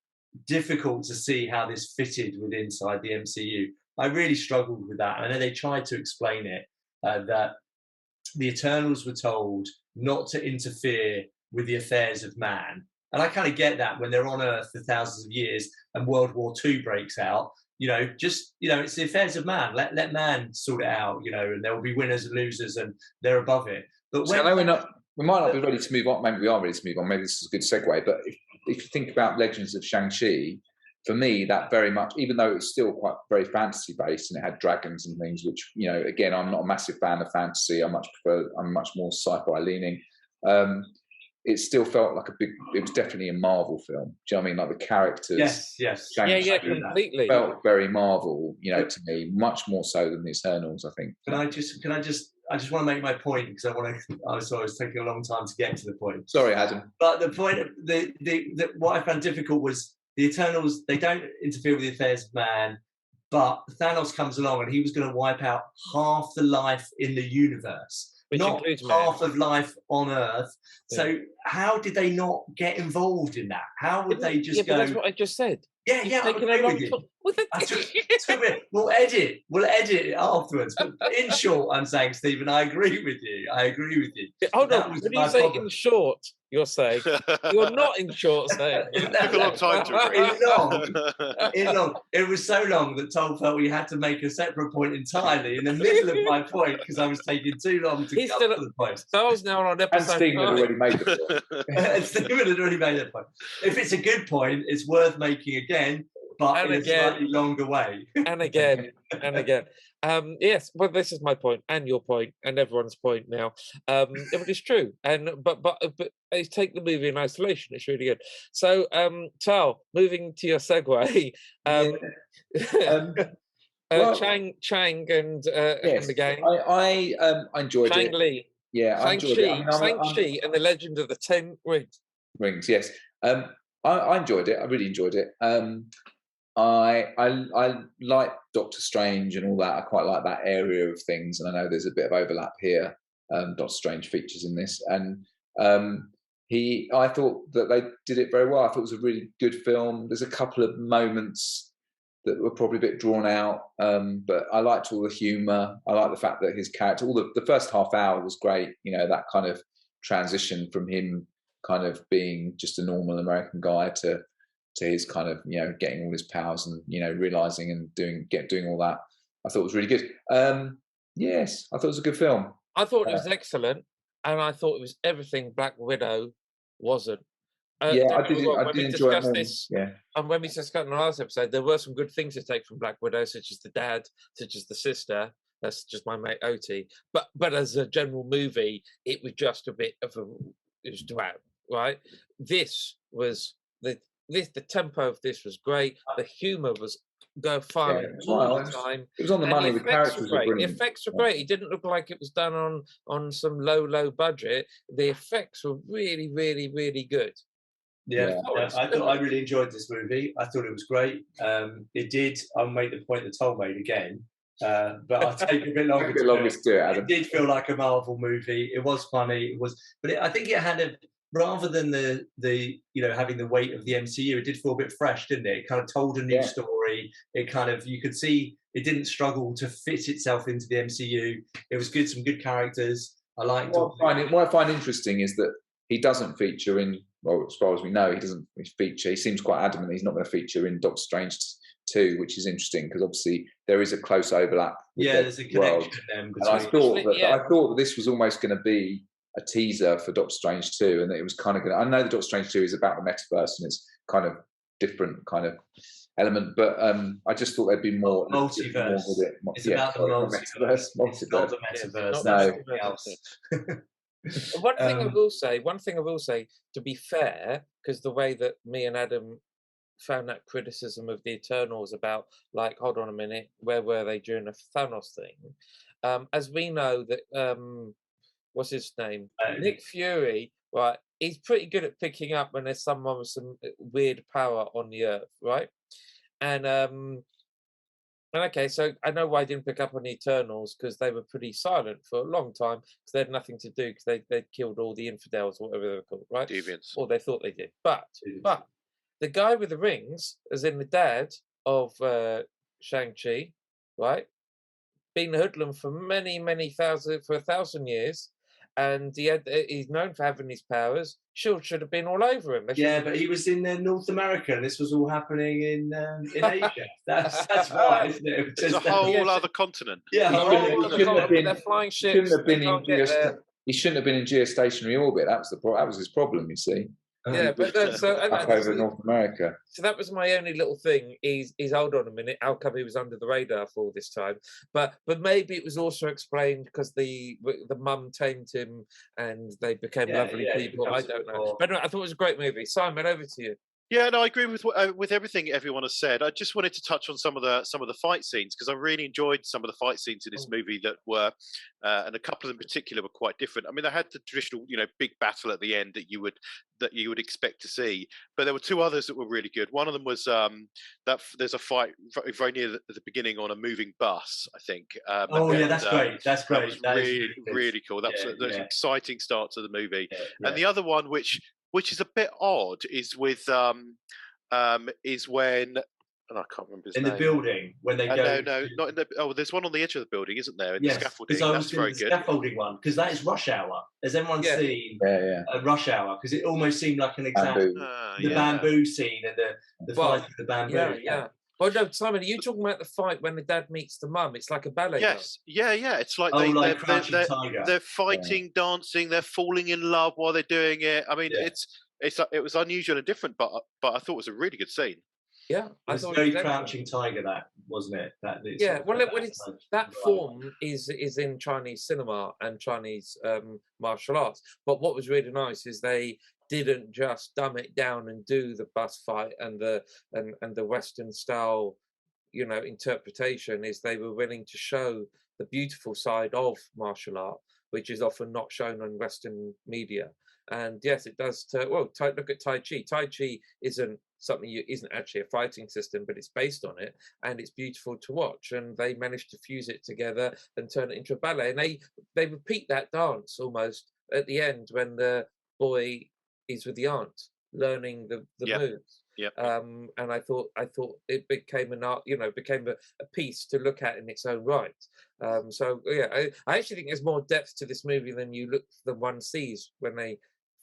difficult to see how this fitted inside the MCU. I really struggled with that. I know they tried to explain it, that the Eternals were told not to interfere with the affairs of man. And I kind of get that when they're on Earth for thousands of years and World War II breaks out, it's the affairs of man. Let man sort it out, and there will be winners and losers and they're above it. But when we might not be ready to move on. Maybe we are ready to move on. Maybe this is a good segue. But if you think about Legends of Shang-Chi, for me, that very much, even though it's still quite very fantasy based and it had dragons and things, which, again, I'm not a massive fan of fantasy. I'm much more sci-fi leaning. It still felt like it was definitely a Marvel film. Do you know what I mean? Like the characters. Yes. Yeah, completely. Felt very Marvel, to me, much more so than the Eternals, I think. I just want to make my point because I was taking a long time to get to the point. Sorry, Adam. But the point, what I found difficult was the Eternals, they don't interfere with the affairs of man, but Thanos comes along and he was going to wipe out half the life in the universe. Which not half of life on Earth. Yeah. So how did they not get involved in that? How would they just go? But that's what I just said. Yeah, I agree with you. We'll edit it afterwards. But in short, I'm saying, Stephen, I agree with you. Hold on. When you say in short, you're saying you're not in short saying. It took a long time to agree. It was so long that Tom felt we had to make a separate point entirely in the middle of my point because I was taking too long to get to the point. So I was now on episode. And Stephen had already made the point. Stephen had already made that point. If it's a good point, it's worth making again. But in a slightly longer way. and again. Yes, well, this is my point, and your point, and everyone's point now. But it's true. But take the movie in isolation. It's really good. So, Tal, moving to your segue. Chang and the gang. I enjoyed Chang Li. Yeah, I enjoyed it. Shang-Chi and the Legend of the 10 Rings. Rings, yes. I enjoyed it. I really enjoyed it. I like Doctor Strange and all that. I quite like that area of things, and I know there's a bit of overlap here. Doctor Strange features in this, and I thought that they did it very well. I thought it was a really good film. There's a couple of moments that were probably a bit drawn out, but I liked all the humour. I like the fact that his character, the first half hour was great. That kind of transition from him kind of being just a normal American guy to his kind of, getting all his powers and, realizing and doing all that. I thought it was really good. Yes, I thought it was a good film. I thought it was excellent, and I thought it was everything Black Widow wasn't. I did enjoy this. Yeah. And when we discussed in the last episode, there were some good things to take from Black Widow, such as the dad, such as the sister. That's just my mate Oti. But as a general movie, it was just a bit of it was drab, right? This was the tempo of this was great. The humour was firing all the time. It was on the money. The characters were brilliant. The effects were great. It didn't look like it was done on some low budget. The effects were really, really, really good. Yeah, I really enjoyed this movie. I thought it was great. I'll make the point that Tom made again, but I'll take a bit longer. to do it, Adam. It did feel like a Marvel movie. It was funny. I think it had rather than the having the weight of the MCU, it did feel a bit fresh, didn't it? It kind of told a new story. It kind of, you could see it didn't struggle to fit itself into the MCU. It was good, some good characters. I liked it. What I find interesting is that he doesn't feature in, well, as far as we know, he doesn't feature. He seems quite adamant he's not going to feature in Doctor Strange 2, which is interesting because obviously there is a close overlap. There's a connection. I thought that this was almost going to be a teaser for Doctor Strange 2, and it was kind of going. I know that Doctor Strange 2 is about the metaverse, and it's kind of different kind of element, but I just thought there'd be more multiverse. More with it. It's about the multiverse. It's not the metaverse. That's something else. One thing I will say, to be fair, because the way that me and Adam found that criticism of the Eternals about, like, hold on a minute, where were they during the Thanos thing? As we know that, what's his name? Nick Fury, right? He's pretty good at picking up when there's someone with some weird power on the Earth, right? And okay, so I know why I didn't pick up on the Eternals, because they were pretty silent for a long time, because they had nothing to do, because they'd killed all the infidels, or whatever they were called, right? Deviants. Or they thought they did. But the guy with the rings, as in the dad of Shang-Chi, right? Been hoodlum for many 1,000 years, and he's known for having his powers. Shield should have been all over him. Yeah, but he was in North America, and this was all happening in Asia. That's why, isn't it? It's a whole other continent. Yeah, they're flying ships. He shouldn't have been in geostationary orbit. That was his problem, you see. Yeah, but up over North America. So that was my only little thing. Is hold on a minute, how come he was under the radar for all this time? But maybe it was also explained because the mum tamed him and they became lovely people. I don't know. But no, I thought it was a great movie. Simon, over to you. Yeah, no, I agree with everything everyone has said. I just wanted to touch on some of the fight scenes, because I really enjoyed some of the fight scenes in this movie that were, and a couple of them in particular were quite different. I mean, they had the traditional, big battle at the end that you would expect to see, but there were two others that were really good. One of them was that there's a fight very near the beginning on a moving bus, I think. That's great. That's great. That was really cool. That was an exciting start to the movie. And the other one, which is a bit odd, is with is when, and I can't remember his name. In the building when they go. No, not in the. Oh, there's one on the edge of the building, isn't there? In the scaffolding. That's very good. Scaffolding one, because that is Rush Hour. Has anyone seen Rush Hour? Because it almost seemed like an example. The bamboo scene and the fight with the bamboo. Yeah. Oh no, Simon, are you talking about the fight when the dad meets the mum? It's like a ballet. Yes, yeah. It's like they're fighting, dancing, they're falling in love while they're doing it. I mean, it was unusual and different, but I thought it was a really good scene. Yeah, I thought very Crouching Tiger, that wasn't it? That form is in Chinese cinema and Chinese martial arts. But what was really nice is they didn't just dumb it down and do the bus fight and the Western style, interpretation. Is they were willing to show the beautiful side of martial art, which is often not shown on Western media. And yes, it does. Look at Tai Chi. Tai Chi isn't actually a fighting system, but it's based on it, and it's beautiful to watch. And they managed to fuse it together and turn it into a ballet. And they repeat that dance almost at the end when the boy is with the aunt, learning the moves. Yeah. And I thought it became an art, became a piece to look at in its own right. I actually think there's more depth to this movie than one sees when they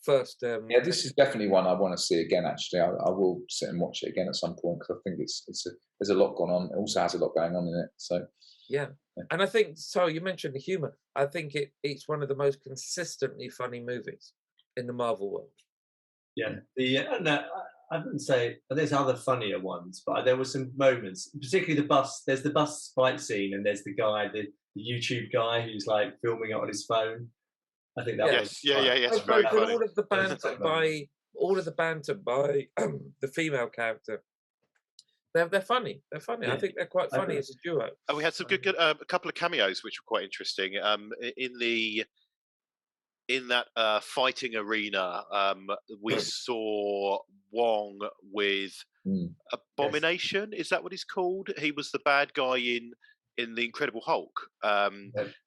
first. This is definitely one I want to see again. Actually, I will sit and watch it again at some point, because I think there's a lot going on. It also has a lot going on in it. So yeah. And I think you mentioned the humor. I think it's one of the most consistently funny movies in the Marvel world. Yeah, I wouldn't say there's other funnier ones, but there were some moments, particularly the bus. There's the bus fight scene, and there's the guy, the YouTube guy, who's like filming it on his phone. I think that was yes, very funny. All of the banter by the female character. They're funny. They're funny. Yeah. I think they're quite funny as a duo. And we had some good a couple of cameos which were quite interesting. In that fighting arena, we saw Wong with Abomination. Is that what he's called? He was the bad guy in the Incredible Hulk,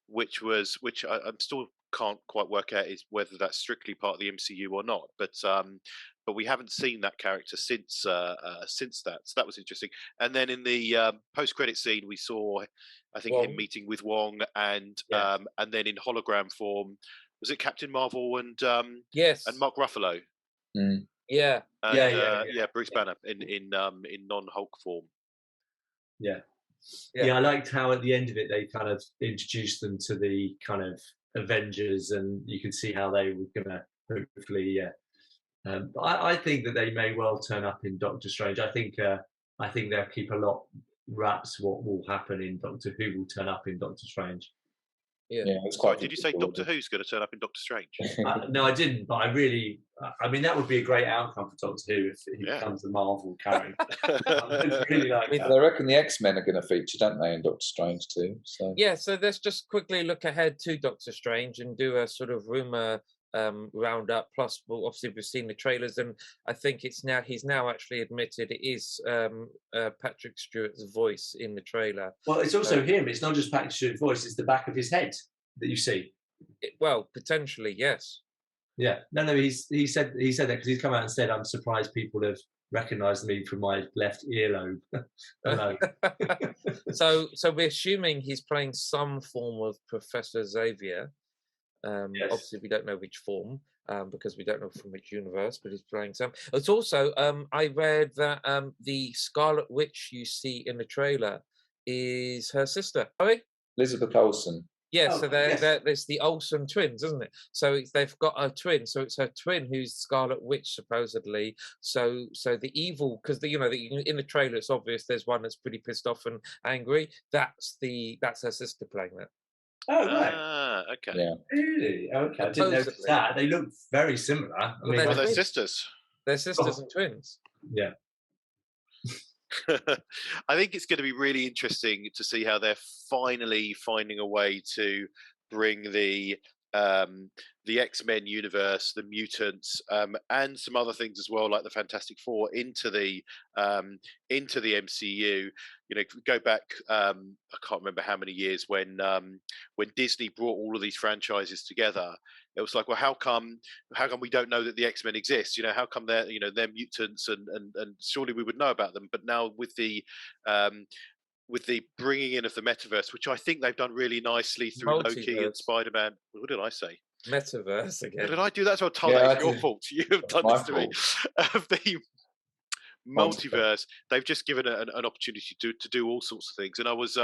which I still can't quite work out is whether that's strictly part of the MCU or not. But we haven't seen that character since that. So that was interesting. And then in the post-credit scene, we saw, I think, him meeting with Wong, and then in hologram form. Was it Captain Marvel and Mark Ruffalo? Mm. Yeah. Bruce Banner in non-Hulk form. Yeah. I liked how at the end of it they kind of introduced them to the kind of Avengers, and you can see how they were going to hopefully. I think that they may well turn up in Doctor Strange. I think they'll keep a lot wraps what will happen in Doctor Who will turn up in Doctor Strange. Yeah, it's quite. Did you say Doctor Who's going to turn up in Doctor Strange? No, I didn't. But I mean, that would be a great outcome for Doctor Who if he becomes the Marvel character. I really like that. I reckon the X-Men are going to feature, don't they, in Doctor Strange too? So yeah, so let's just quickly look ahead to Doctor Strange and do a sort of rumor roundup. Plus, well, obviously we've seen the trailers, and I think he's now actually admitted it is Patrick Stewart's voice in the trailer. Well, it's also him. It's not just Patrick Stewart's voice; it's the back of his head that you see. Well, potentially, yes. Yeah, no. He said that because he's come out and said, "I'm surprised people have recognised me from my left earlobe." So we're assuming he's playing some form of Professor Xavier. Yes. Obviously, we don't know which form because we don't know from which universe, but he's playing some. It's also, I read that the Scarlet Witch you see in the trailer is her sister. Sorry? Elizabeth Olsen. Yeah, so there's the Olsen twins, isn't it? So they've got a twin. So it's her twin who's Scarlet Witch, supposedly. So the evil, because in the trailer it's obvious there's one that's pretty pissed off and angry. That's her sister playing that. Oh, right. Okay. Yeah. Really? Okay. I didn't notice that. They look very similar. I mean, they're sisters. They're sisters and twins. Yeah. I think it's going to be really interesting to see how they're finally finding a way to bring the X-Men universe, the mutants, and some other things as well, like the Fantastic Four, into the MCU. Go back. I can't remember how many years when Disney brought all of these franchises together. It was like, well, how come we don't know that the X-Men exist? How come they're mutants and surely we would know about them. But now with the bringing in of the metaverse, which I think they've done really nicely through Loki and Spider-Man. What did I say? Metaverse again. Did I do that? So it's your fault. You have done this to me. Of the multiverse, they've just given an opportunity to do all sorts of things. And I was,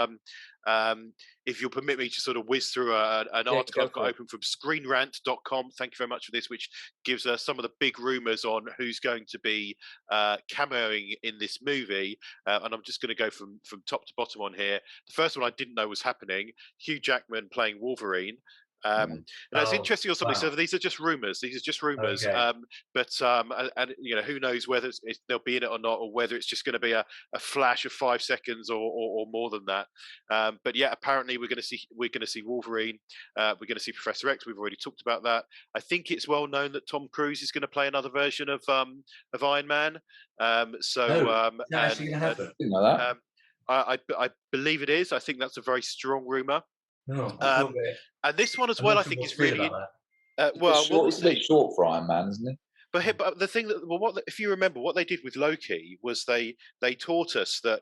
if you'll permit me to sort of whiz through an article I've got open from screenrant.com. Thank you very much for this, which gives us some of the big rumours on who's going to be cameoing in this movie. And I'm just going to go from top to bottom on here. The first one I didn't know was happening. Hugh Jackman playing Wolverine. And it's interesting or something. Wow. So these are just rumors. These are just rumors. Okay. But who knows whether they'll be in it or not, or whether it's just going to be a flash of 5 seconds or more than that. But yeah, apparently we're going to see Wolverine. We're going to see Professor X. We've already talked about that. I think it's well known that Tom Cruise is going to play another version of Iron Man. Actually going to happen. Didn't know that. I believe it is. I think that's a very strong rumor. And this one as well, I think is really it's a bit short for Iron Man, isn't it? But the thing that if you remember what they did with Loki was they taught us that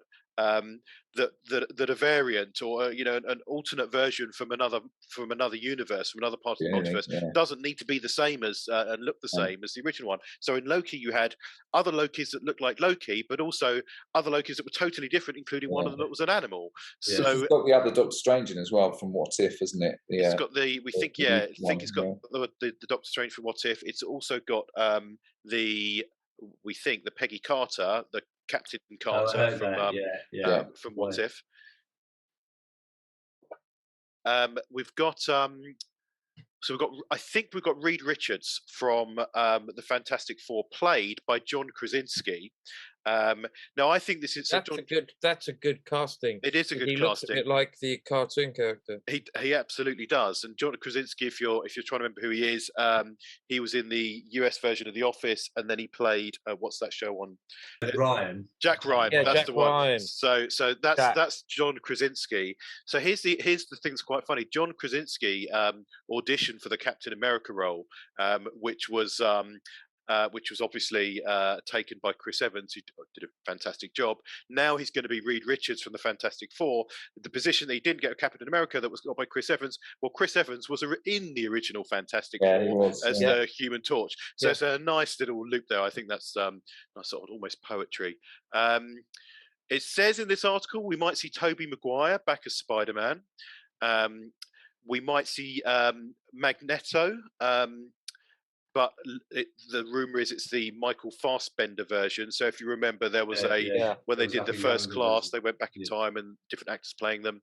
that a variant or an alternate version from another universe, from another part of the multiverse doesn't need to be the same as and look the same as the original one. So in Loki you had other Lokis that looked like Loki, but also other Lokis that were totally different, including one of them that was an animal. So it's got the other Doctor Strange in as well from What If, isn't it? Yeah, it's got the Doctor Strange from What If. It's also got the Peggy Carter, the Captain Carter from What If. We've got we've got Reed Richards from the Fantastic Four, played by John Krasinski. Now I think that's a good casting. It is a good casting. He looks a bit like the cartoon character. He absolutely does. And John Krasinski, if you're trying to remember who he is, he was in the US version of The Office, and then he played what's that show on? Jack Ryan. Yeah, that's Jack the one. Ryan. So that's John Krasinski. So here's the thing that's quite funny. John Krasinski auditioned for the Captain America role, which was obviously taken by Chris Evans, who did a fantastic job. Now he's going to be Reed Richards from the Fantastic Four. The position that he didn't get with Captain America that was got by Chris Evans, well, Chris Evans was in the original Fantastic Four as the Human Torch. So it's a nice little loop there. I think that's sort of almost poetry. It says in this article we might see Tobey Maguire back as Spider-Man. we might see Magneto. But the rumor is it's the Michael Fassbender version. So if you remember, there was when they did the First Class, they went back in time and different actors playing them.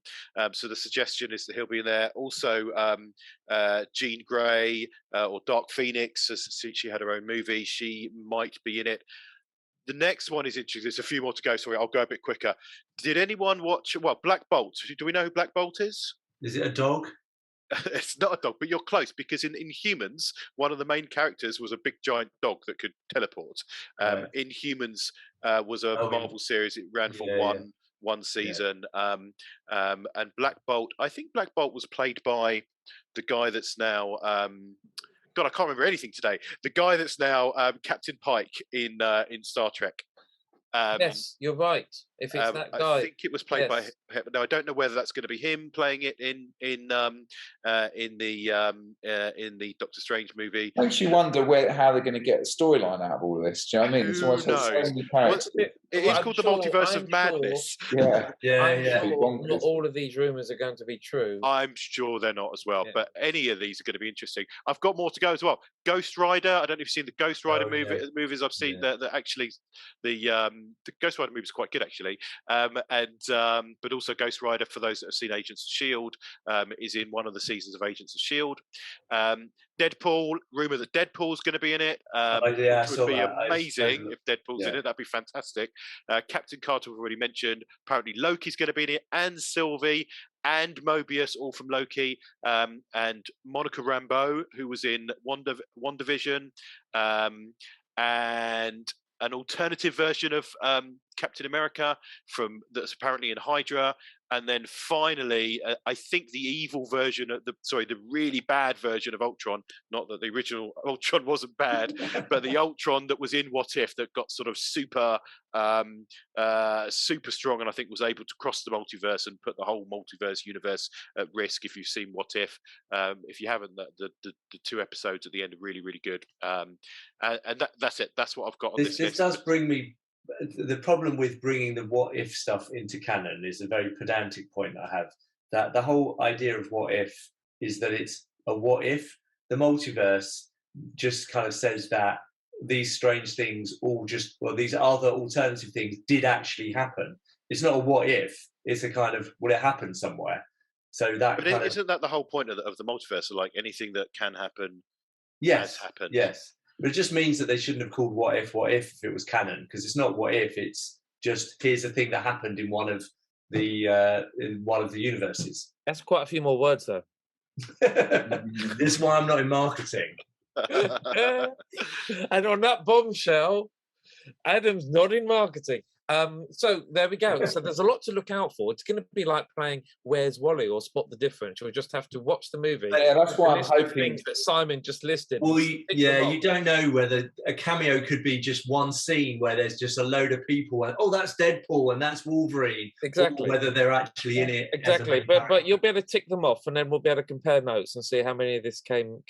So the suggestion is that he'll be in there. Also, Jean Grey or Dark Phoenix, as she had her own movie, she might be in it. The next one is interesting. There's a few more to go. Sorry, I'll go a bit quicker. Did anyone watch? Well, Black Bolt. Do we know who Black Bolt is? Is it a dog? It's not a dog, but you're close, because in Humans, one of the main characters was a big giant dog that could teleport. In Humans was a Marvel series. It ran for one season. And Black Bolt, I think Black Bolt was played by the guy that's now God, I can't remember anything today. The guy that's now Captain Pike in Star Trek. Yes, you're right. If it's that guy, I think it was played by him. No, I don't know whether that's going to be him playing it in the Doctor Strange movie. Makes you wonder how they're going to get a storyline out of all of this. Do you know what I mean? It's almost like so many characters. It is called the Multiverse of Madness. Yeah, Sure not all of these rumors are going to be true. I'm sure they're not as well, but any of these are going to be interesting. I've got more to go as well. Ghost Rider. I don't know if you've seen the Ghost Rider movies. I've seen that actually the Ghost Rider movie is quite good actually. But also Ghost Rider, for those that have seen Agents of S.H.I.E.L.D., is in one of the seasons of Agents of S.H.I.E.L.D. Deadpool, rumour that Deadpool's going to be in it, which would be amazing if Deadpool's in it. That'd be fantastic. Captain Carter, we've already mentioned. Apparently Loki's going to be in it, and Sylvie, and Mobius, all from Loki, and Monica Rambeau, who was in WandaVision, and an alternative version of Captain America that's apparently in Hydra. And then finally, I think the evil version of the really bad version of Ultron, not that the original Ultron wasn't bad, but the Ultron that was in What If that got sort of super strong, and I think was able to cross the multiverse and put the whole multiverse universe at risk. If you've seen What If, if you haven't, the 2 episodes at the end are really, really good. And that's it. That's what I've got on this list. This does bring me. The problem with bringing the what if stuff into canon is a very pedantic point that I have. That the whole idea of what if is that it's a what if. The multiverse just kind of says that these strange things these other alternative things did actually happen. It's not a what if. It's a kind of, will it happen somewhere? So that. But isn't that the whole point of the multiverse? Like anything that can happen, has happened. Yes. But it just means that they shouldn't have called what if it was canon, because it's not what if, it's just here's a thing that happened in one of the universes. That's quite a few more words though. This is why I'm not in marketing. And on that bombshell, Adam's not in marketing. So there we go. So there's a lot to look out for. It's going to be like playing Where's Wally or Spot the Difference. You'll just have to watch the movie. Yeah, that's why I'm hoping things that Simon just listed. Well, you don't know whether a cameo could be just one scene where there's just a load of people and that's Deadpool and that's Wolverine. Exactly. Or whether they're actually in it. Exactly. But you'll be able to tick them off, and then we'll be able to compare notes and see how many of this came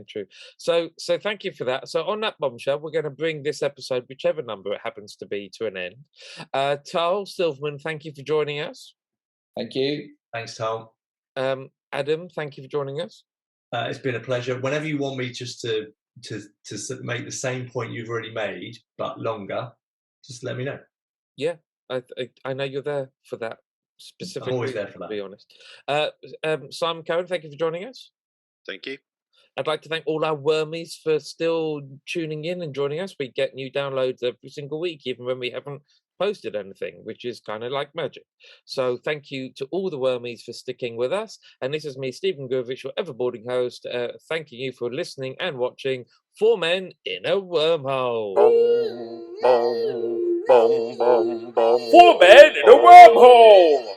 true. So thank you for that. So on that bombshell, we're going to bring this episode, whichever number it happens to be, to an end. Tal Silverman, thank you for joining us. Thank you. Thanks, Tal. Adam, thank you for joining us. It's been a pleasure. Whenever you want me just to make the same point you've already made, but longer, just let me know. Yeah, I know you're there for that specifically. I'm always there for that. To be honest. Simon Cohen, thank you for joining us. Thank you. I'd like to thank all our wormies for still tuning in and joining us. We get new downloads every single week, even when we haven't posted anything, which is kind of like magic. So thank you to all the wormies for sticking with us. And this is me, Stephen Gurvich, your ever-boarding host, thanking you for listening and watching 4 Men in a Wormhole. 4 Men in a Wormhole!